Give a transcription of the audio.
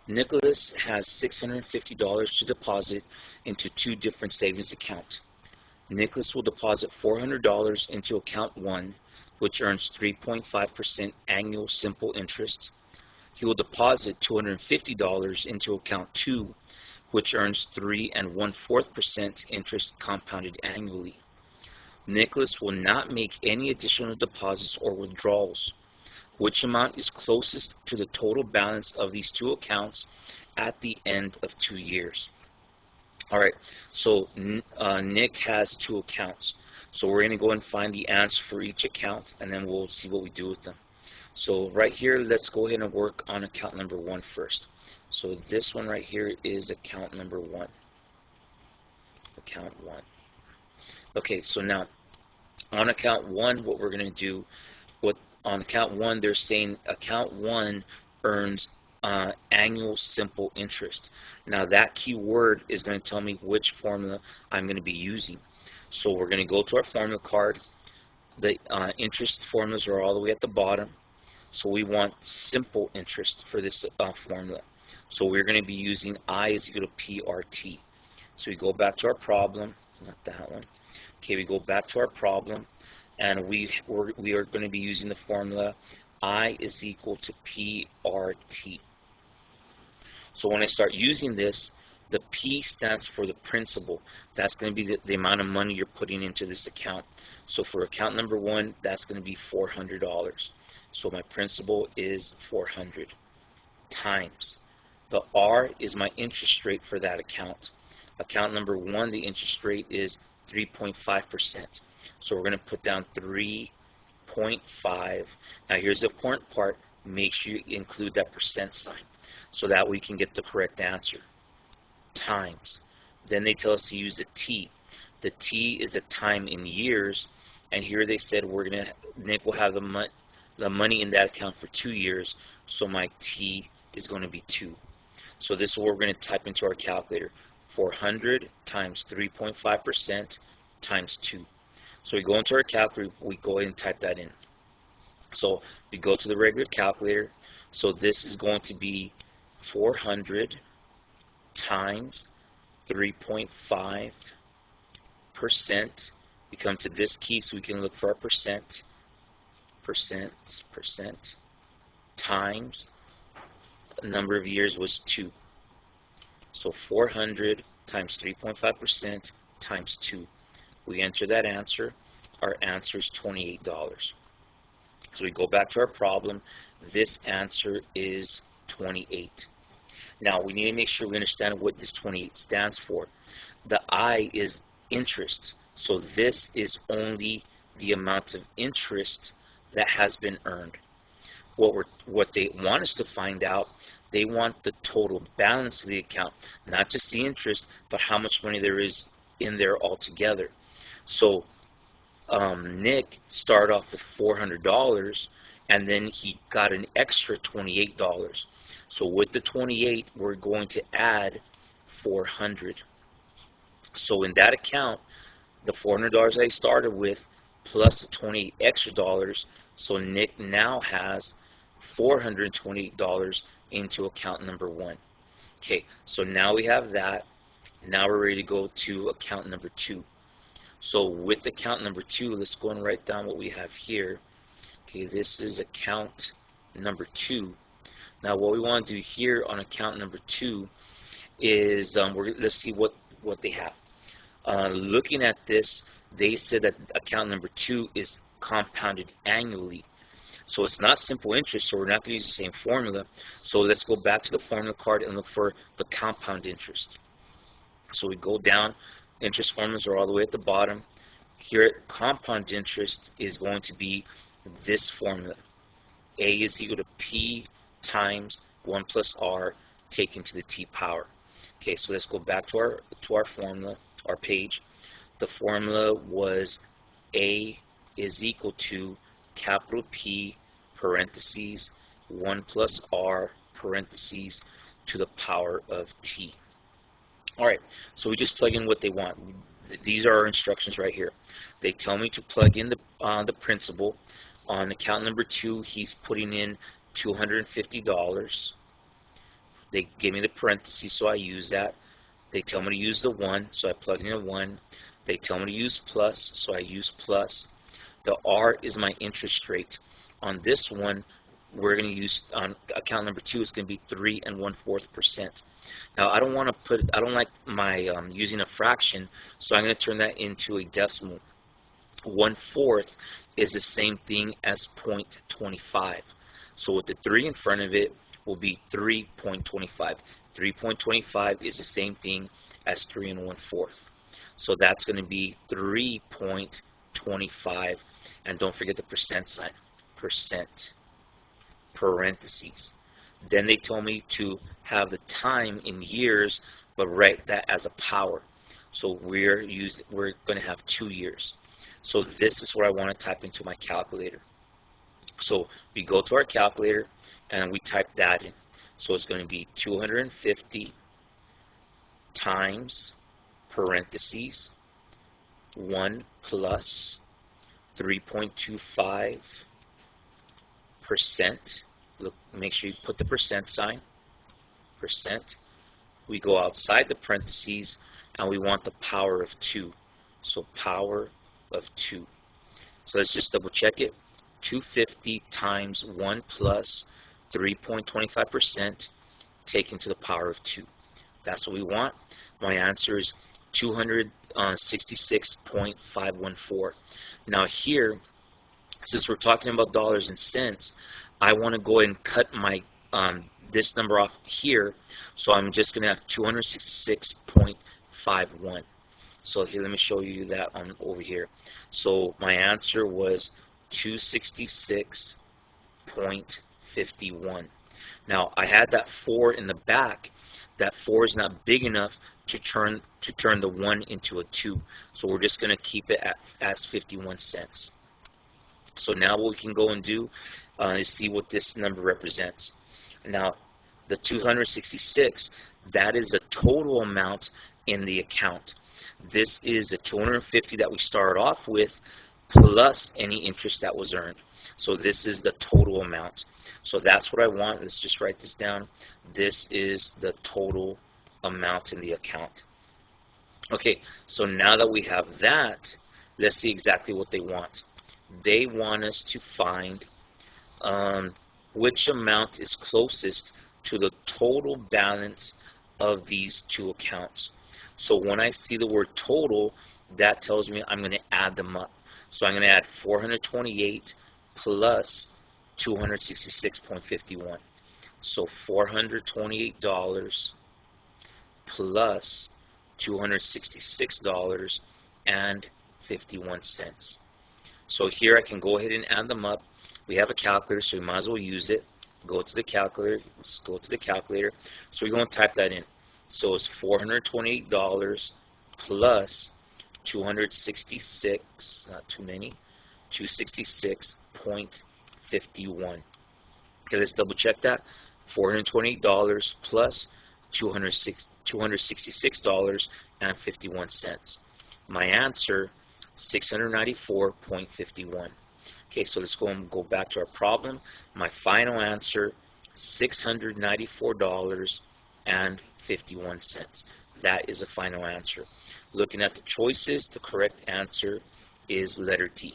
Nicholas has $650 to deposit into two different savings accounts. Nicholas will deposit $400 into account 1, which earns 3.5% annual simple interest. He will deposit $250 into account 2, which earns 3 1/4% interest compounded annually. Nicholas will not make any additional deposits or withdrawals. Which amount is closest to the total balance of these two accounts at the end of 2 years? All right, so Nick has two accounts. So we're going to go and find the answer for each account, and then we'll see what we do with them. So right here, let's go ahead and work on account number 1 first. So this one right here is account number 1. Account 1. Okay, so now on account 1, what we're going to do, on account 1, they're saying account 1 earns annual simple interest. Now that keyword is going to tell me which formula I'm going to be using. So we're going to go to our formula card. The interest formulas are all the way at the bottom. So we want simple interest for this formula. So we're going to be using I is equal to PRT. So we go back to our problem, not that one. Okay, we go back to our problem, and we are going to be using the formula I is equal to PRT. So when I start using this, the P stands for the principal. That's going to be the amount of money you're putting into this account. So for account number 1, that's going to be $400. So my principal is 400 times. The R is my interest rate for that account. Account number 1, the interest rate is 3.5%. So we're going to put down 3.5. Now here's the important part. Make sure you include that percent sign so that we can get the correct answer. Times. Then they tell us to use the T. The T is a time in years, and here they said Nick will have the money in that account for 2 years, so my T is going to be 2. So this is what we're going to type into our calculator. 400 times 3.5% times 2. So we go into our calculator, we go ahead and type that in. So we go to the regular calculator. So this is going to be 400 times 3.5%. We come to this key so we can look for our percent, times the number of years was 2. So 400 times 3.5% times 2. We enter that answer. Our answer is $28. So we go back to our problem. This answer is 28. Now we need to make sure we understand what this 28 stands for. The I is interest. So this is only the amount of interest that has been earned. What they want us to find out, they want the total balance of the account, not just the interest, but how much money there is in there altogether. So Nick started off with $400, and then he got an extra $28. So with the 28, we're going to add 400. So in that account, the $400 I started with plus the 28 extra dollars, so Nick now has $428 into account number 1. Okay, so now we have that. Now we're ready to go to account number 2. So with account number 2, let's go and write down what we have here. Okay, this is account number 2. Now what we want to do here on account number 2 is let's see what they have. Looking at this, they said that account number 2 is compounded annually. So it's not simple interest, so we're not going to use the same formula. So let's go back to the formula card and look for the compound interest. So we go down. Interest formulas are all the way at the bottom. Here, compound interest is going to be this formula. A is equal to P times 1 plus R taken to the T power. Okay, so let's go back to our formula, our page. The formula was A is equal to capital P parentheses 1 plus R parentheses to the power of T. Alright, so we just plug in what they want. These are our instructions right here. They tell me to plug in the principal. On account number 2, he's putting in $250. They give me the parentheses, so I use that. They tell me to use the 1, so I plug in a 1. They tell me to use plus, so I use plus. The R is my interest rate. On this one, we're going to use, on account number 2, is going to be 3 1/4%. Now, I don't want to I don't like my using a fraction, so I'm going to turn that into a decimal. 1/4 is the same thing as 0.25. So with the 3 in front of it will be 3.25. 3.25 is the same thing as 3 1/4. So that's going to be 3.25. And don't forget the percent sign. Percent. Parentheses. Then they told me to have the time in years, but write that as a power. So we're going to have 2 years. So this is what I want to type into my calculator. So we go to our calculator and we type that in. So it's going to be 250 times parentheses 1 plus 3.25%. Look, make sure you put the percent sign. Percent. We go outside the parentheses and we want the power of 2. So power of 2. So let's just double check it. 250 times 1 plus 3.25% taken to the power of 2. That's what we want. My answer is 266.514. Now here, since we're talking about dollars and cents, I want to go ahead and cut my this number off here. So I'm just going to have 266.51. So here, let me show you that on over here. So my answer was 266.51. Now I had that 4 in the back. That 4 is not big enough to turn the 1 into a 2. So we're just going to keep it as 51 cents. So now what we can go and do is see what this number represents. Now the 266, that is the total amount in the account. This is the 250 that we started off with plus any interest that was earned. So this is the total amount. So that's what I want. Let's just write this down. This is the total amount in the account. Okay, so now that we have that, let's see exactly what they want. They want us to find which amount is closest to the total balance of these two accounts. So when I see the word total, that tells me I'm going to add them up. So I'm going to add 428 plus 266.51. So $428 plus $266.51. So here I can go ahead and add them up. We have a calculator, so we might as well use it. Go to the calculator. Let's go to the calculator. So we're going to type that in. So it's $428 plus 266, not too many, 266.51. Okay, let's double check that. $428 plus $266.51. My answer, 694.51. Okay, so let's go back to our problem. My final answer, $694.51. That is the final answer. Looking at the choices, the correct answer is letter D.